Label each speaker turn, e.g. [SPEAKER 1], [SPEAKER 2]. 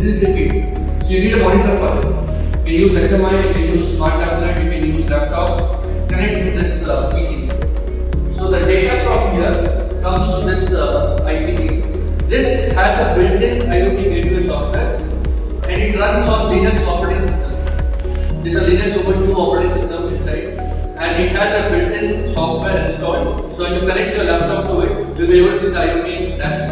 [SPEAKER 1] This is repeat. So you need a monitor for it. You can use HMI, you can use smart tablet, you can use laptop, connect with this PC. So the data from here comes to this IPC. This has a built-in IoT gateway software and it runs on Linux operating system. There is a Linux Ubuntu operating system inside and it has a built-in software installed. So when you connect your laptop to it, you will be able to see the IoT dashboard.